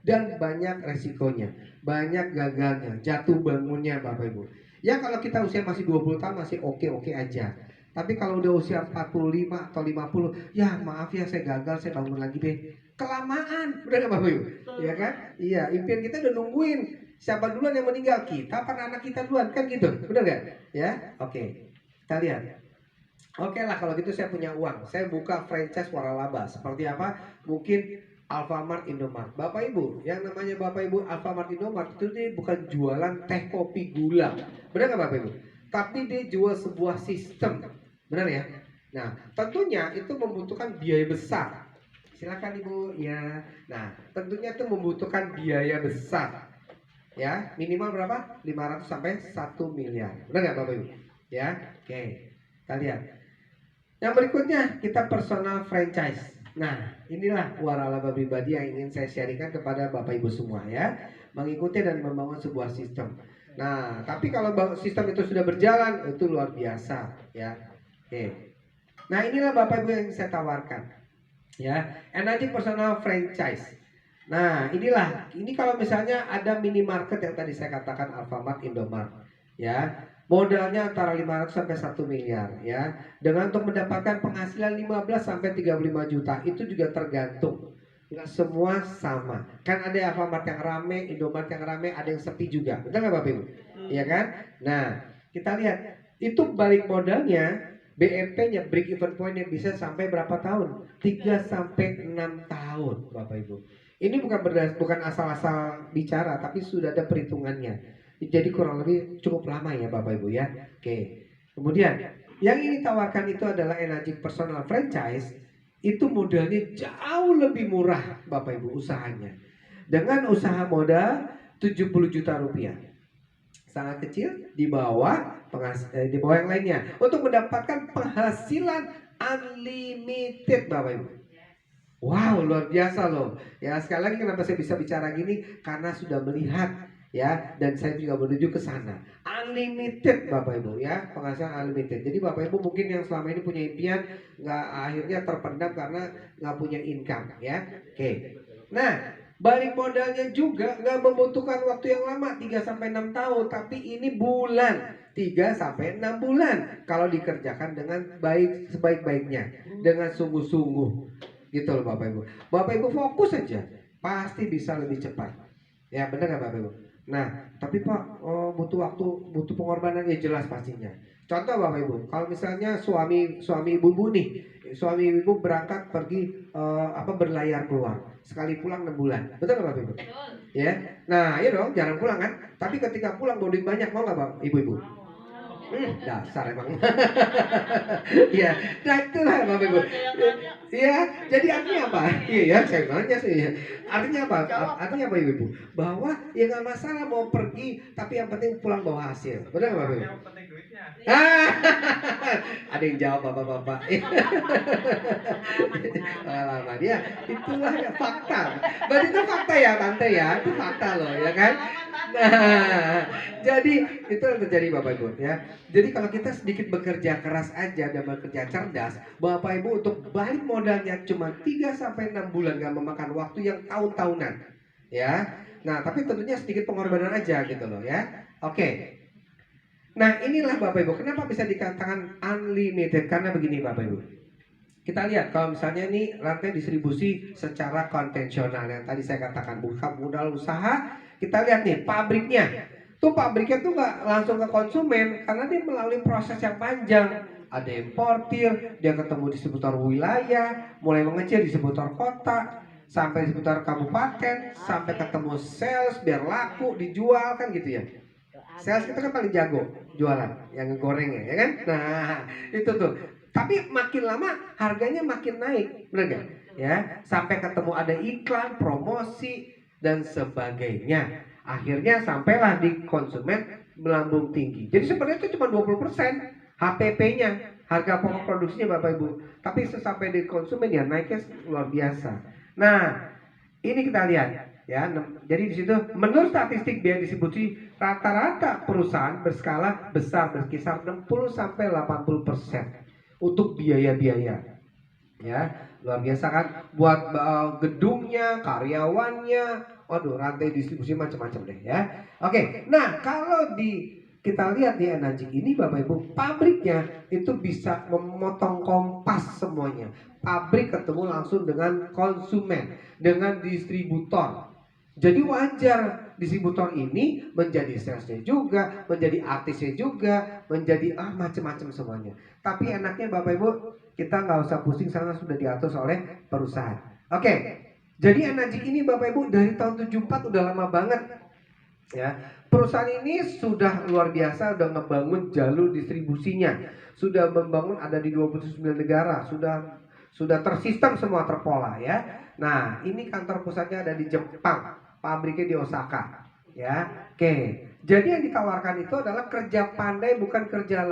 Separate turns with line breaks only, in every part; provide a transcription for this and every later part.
dan banyak resikonya, banyak gagalnya, jatuh bangunnya Bapak Ibu. Ya kalau kita usia masih 20 tahun masih oke-oke aja. Tapi kalau udah usia 45 atau 50, ya maaf ya saya gagal, saya bangun lagi deh. Kelamaan, udah nggak Bapak Ibu? Iya kan? Iya, impian kita udah nungguin. Siapa duluan yang meninggal? Kita apa anak kita duluan? Kan gitu, benar nggak? Ya, oke. Kita lihat. Oke lah kalau gitu saya punya uang, saya buka franchise waralaba. Seperti apa? Mungkin Alfamart, Indomart. Bapak Ibu, yang namanya Bapak Ibu Alfamart, Indomart itu dia bukan jualan teh, kopi, gula. Benar nggak Bapak Ibu? Tapi dia jual sebuah sistem. Benar ya? Nah, tentunya itu membutuhkan biaya besar. Silakan Ibu, ya. Nah, tentunya itu membutuhkan biaya besar. Ya, minimal berapa? 500 sampai 1 miliar. Benar nggak Bapak Ibu? Ya, oke. Kita lihat. Yang berikutnya kita personal franchise. Nah, inilah waralaba pribadi yang ingin saya sharingkan kepada Bapak Ibu semua ya, mengikuti dan membangun sebuah sistem. Nah, tapi kalau sistem itu sudah berjalan, itu luar biasa ya. Oke. Nah, inilah Bapak Ibu yang saya tawarkan ya, energy personal franchise. Nah, ini kalau misalnya ada minimarket yang tadi saya katakan Alfamart, Indomart ya. Modalnya antara 500 sampai 1 miliar ya. Dengan untuk mendapatkan penghasilan 15 sampai 35 juta itu juga tergantung. Enggak semua sama. Kan ada Alfamart yang rame, Indomart yang rame, ada yang sepi juga. Betul nggak Bapak Ibu? Iya kan? Nah, kita lihat itu balik modalnya BEP-nya, break even point-nya bisa sampai berapa tahun? 3 sampai 6 tahun, Bapak Ibu. Ini bukan asal-asal bicara, tapi sudah ada perhitungannya. Jadi kurang lebih cukup lama ya Bapak Ibu ya. Oke. Kemudian yang ini tawarkan itu adalah energy personal franchise. Itu modalnya jauh lebih murah Bapak Ibu usahanya. Dengan usaha modal 70 juta rupiah. Sangat kecil di bawah yang lainnya. Untuk mendapatkan penghasilan unlimited Bapak Ibu. Wow, luar biasa loh. Ya, sekali lagi kenapa saya bisa bicara gini? Karena sudah melihat ya, dan saya juga menuju ke sana. Unlimited Bapak Ibu ya, penghasilan unlimited. Jadi Bapak Ibu mungkin yang selama ini punya impian nggak, akhirnya terpendam karena nggak punya income ya. Oke. Nah, balik modalnya juga nggak membutuhkan waktu yang lama 3 sampai 6 tahun, tapi ini bulan. 3 sampai 6 bulan kalau dikerjakan dengan baik, sebaik-baiknya, dengan sungguh-sungguh. Gitu loh Bapak Ibu. Bapak Ibu fokus saja, pasti bisa lebih cepat. Ya benar nggak Bapak Ibu? Nah, tapi Pak, butuh waktu, butuh pengorbanan ya jelas pastinya. Contoh Bapak Ibu, kalau misalnya suami ibu nih, suami ibu berangkat pergi berlayar keluar, sekali pulang 6 bulan, betul nggak Bapak Ibu? Ya, nah iya dong, jarang pulang kan? Tapi ketika pulang bawa duit banyak, mau nggak Bapak Ibu-ibu? Dasar emang. Iya, nah itulah Bapak Ibu. Iya, jadi artinya apa? Iya ya, saya nanya sih. Artinya apa? Artinya apa Ibu? Bahwa ya nggak masalah mau pergi, tapi yang penting pulang bawa hasil. Benar nggak Bapak Ibu? Yang penting duitnya. Ada yang jawab bapak-bapak. Pengalaman ya, itulah ya fakta. Berarti itu fakta ya tante ya, itu fakta loh ya kan. Nah, jadi itu yang terjadi Bapak Ibu ya. Jadi kalau kita sedikit bekerja keras aja dan bekerja cerdas, Bapak Ibu untuk balik modalnya cuma 3 sampai 6 bulan, nggak memakan waktu yang tahun-tahunan. Ya. Nah, tapi tentunya sedikit pengorbanan aja gitu loh ya. Oke. Nah, inilah Bapak Ibu, kenapa bisa dikatakan unlimited? Karena begini Bapak Ibu. Kita lihat kalau misalnya ini rantai distribusi secara konvensional yang tadi saya katakan buka modal usaha, kita lihat nih pabriknya. Tuh pabriknya tuh nggak langsung ke konsumen karena dia melalui proses yang panjang. Ada importir, dia ketemu di seputar wilayah, mulai mengecil di seputar kota, sampai di seputar kabupaten, sampai ketemu sales biar laku dijual kan gitu ya. Sales kita kan paling jago jualan, yang goreng ya kan? Nah itu tuh. Tapi makin lama harganya makin naik, benar gak? Ya, sampai ketemu ada iklan, promosi dan sebagainya. Akhirnya sampailah di konsumen melambung tinggi. Jadi sebenarnya itu cuma 20% HPP-nya, harga pokok produksinya Bapak Ibu. Tapi sesampai di konsumen ya naiknya luar biasa. Nah, ini kita lihat ya. Jadi di situ menurut statistik biaya distribusi rata-rata perusahaan berskala besar berkisar 60 sampai 80% untuk biaya-biaya ya. Luar biasa kan? Buat gedungnya, karyawannya, waduh, rantai distribusi macam-macam deh ya. Oke, nah kalau kita lihat di Enagic ini Bapak Ibu, pabriknya itu bisa memotong kompas semuanya. Pabrik ketemu langsung dengan konsumen, dengan distributor. Jadi wajar distributor ini menjadi salesnya juga, menjadi artisnya juga, menjadi macam-macam semuanya. Tapi enaknya Bapak Ibu, kita nggak usah pusing karena sudah diatur oleh perusahaan. Oke, jadi Enagic ini Bapak Ibu dari tahun 74 udah lama banget ya. Perusahaan ini sudah luar biasa, udah ngebangun jalur distribusinya, sudah membangun ada di 29 negara, sudah tersistem semua terpola ya. Nah, ini kantor pusatnya ada di Jepang, pabriknya di Osaka ya. Oke, jadi yang ditawarkan itu adalah kerja pandai, bukan kerja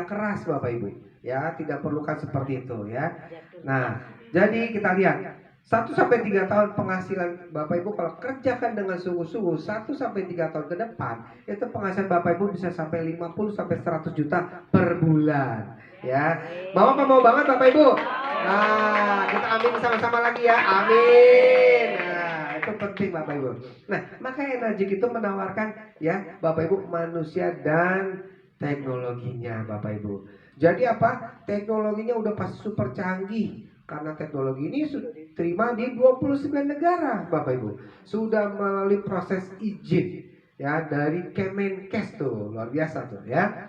keras Bapak Ibu ya, tidak perlukan seperti itu ya. Nah, jadi kita lihat 1 sampai 3 tahun penghasilan Bapak Ibu kalau kerjakan dengan sungguh-sungguh 1 sampai 3 tahun ke depan, itu penghasilan Bapak Ibu bisa sampai 50 sampai 100 juta per bulan ya. Mau apa mau banget Bapak Ibu? Nah, kita amin sama-sama lagi ya. Amin. Nah, itu penting Bapak Ibu. Nah, maka Enagic itu menawarkan ya Bapak Ibu manusia dan teknologinya Bapak Ibu. Jadi apa? Teknologinya udah pasti super canggih. Karena teknologi ini sudah diterima di 29 negara Bapak Ibu. Sudah melalui proses izin ya dari Kemenkes tuh, luar biasa tuh ya.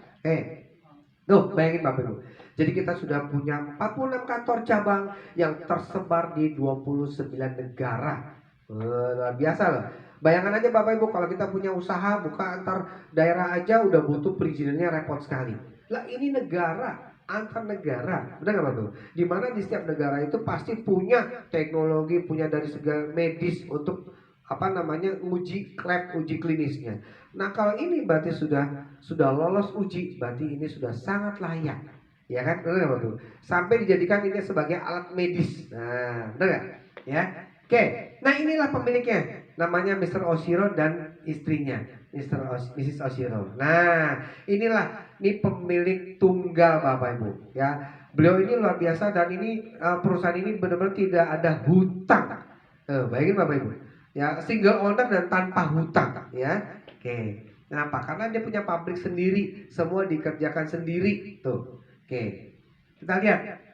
Tuh bayangin Bapak Ibu. Jadi kita sudah punya 46 kantor cabang yang tersebar di 29 negara. Luar biasa loh. Bayangkan aja Bapak Ibu kalau kita punya usaha buka antar daerah aja udah butuh perizinannya repot sekali. Lah ini negara, antar negara, benar nggak Bapak? Di mana di setiap negara itu pasti punya teknologi, punya dari segala medis untuk uji lab, uji klinisnya. Nah kalau ini berarti sudah lolos uji, berarti ini sudah sangat layak, ya kan? Benar nggak Bapak? Sampai dijadikan ini sebagai alat medis. Nah, benar nggak? Ya. Oke, nah inilah pemiliknya, namanya Mr. Oshiro dan istrinya, Mrs. Oshiro. Nah, ini pemilik tunggal Bapak Ibu ya. Beliau ini luar biasa dan ini perusahaan ini benar-benar tidak ada hutang. Bayangin Bapak Ibu ya, single owner dan tanpa hutang ya. Oke. Kenapa? Karena dia punya pabrik sendiri, semua dikerjakan sendiri tuh. Oke. Kita lihat.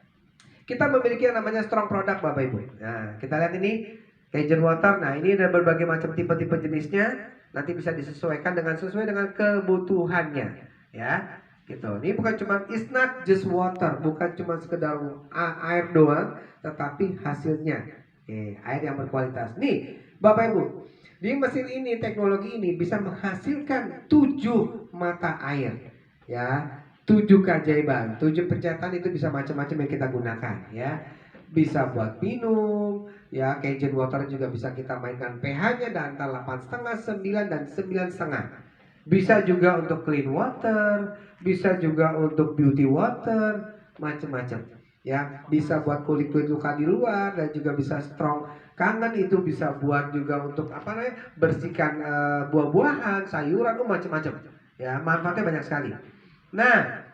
Kita memiliki yang namanya strong product Bapak Ibu. Nah, kita lihat ini Cajun Water. Nah, ini ada berbagai macam tipe-tipe jenisnya. Nanti bisa disesuaikan sesuai dengan kebutuhannya, ya. Gitu. Ini bukan cuma it's not just water, bukan cuma sekedar air doang, tetapi hasilnya air yang berkualitas. Nih, Bapak Ibu, di mesin ini teknologi ini bisa menghasilkan 7 mata air, ya. 7 keajaiban, 7 pencetakan itu bisa macam-macam yang kita gunakan ya. Bisa buat minum, ya Cajun Water juga bisa kita mainkan pH-nya dan antara 8,5, 9 dan 9,5. Bisa juga untuk clean water, bisa juga untuk beauty water, macam-macam. Ya, bisa buat kulit-kulit luka di luar dan juga bisa strong kangen, itu bisa buat juga untuk bersihkan buah-buahan, sayuran, macam-macam. Ya, manfaatnya banyak sekali. Nah,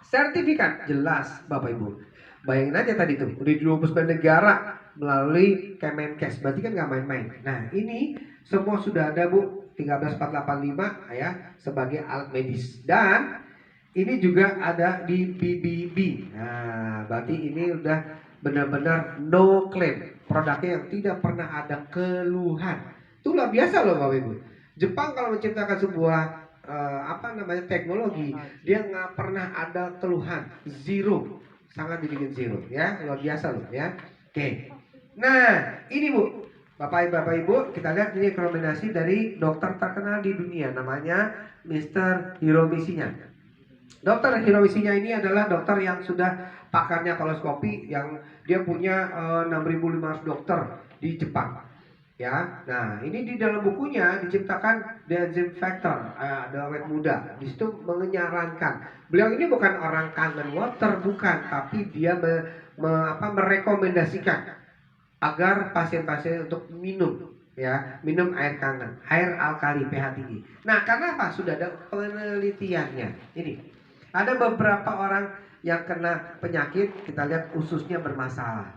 sertifikat jelas Bapak Ibu. Bayangin aja tadi tuh, di 29 negara melalui Kemenkes, berarti kan nggak main-main. Nah, ini semua sudah ada Bu, 13485 ya, sebagai alat medis. Dan ini juga ada di BBB. Nah, berarti ini udah benar-benar no claim. Produknya yang tidak pernah ada keluhan. Itu luar biasa loh Bapak Ibu. Jepang kalau menciptakan sebuah teknologi, dia nggak pernah ada keluhan, zero, sangat dibikin zero ya, luar biasa loh ya. Oke, nah ini Bu, Bapak Ibu, kita lihat ini rekomendasi dari dokter terkenal di dunia, namanya Mr. Hiromisinya. Dokter Hiromisinya ini adalah dokter yang sudah pakarnya koloskopi, yang dia punya 6.500 dokter di Jepang. Ya, nah ini di dalam bukunya diciptakan The Enzyme Factor, ada awet muda. Di situ menyarankan. Beliau ini bukan orang kangen water, bukan, tapi dia merekomendasikan agar pasien-pasien untuk minum, ya, minum air kangen, air alkali pH tinggi. Nah, karena apa? Sudah ada penelitiannya. Ini ada beberapa orang yang kena penyakit, kita lihat ususnya bermasalah.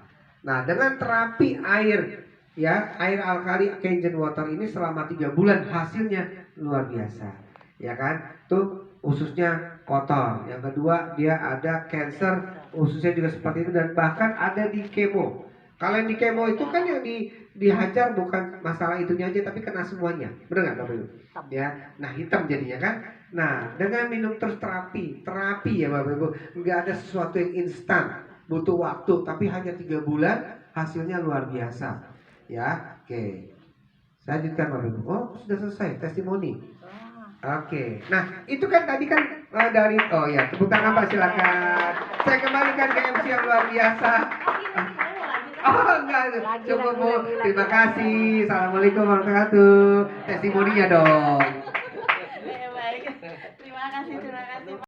Nah, dengan terapi air, ya, air alkali Kangen Water ini selama 3 bulan hasilnya luar biasa. Ya kan? Tuh ususnya kotor. Yang kedua, dia ada cancer, ususnya juga seperti itu dan bahkan ada di kemo. Kalau yang di kemo itu kan yang dihajar bukan masalah itunya aja tapi kena semuanya. Benar nggak Bapak Ibu? Ya, nah hitam jadinya kan. Nah, dengan minum terus terapi ya Bapak Ibu, nggak ada sesuatu yang instan, butuh waktu, tapi hanya 3 bulan hasilnya luar biasa. Ya, oke. Saya lanjutkan Bapak Ibu. Oh, sudah selesai testimoni. Oke. Nah, itu kan tadi kan dari oh ya, tepuk tangan Pak silakan. Saya kembalikan ke MC yang luar biasa. Oh enggak, cukup Bu. Terima kasih. Assalamualaikum warahmatullahi wabarakatuh. Testimoninya dong.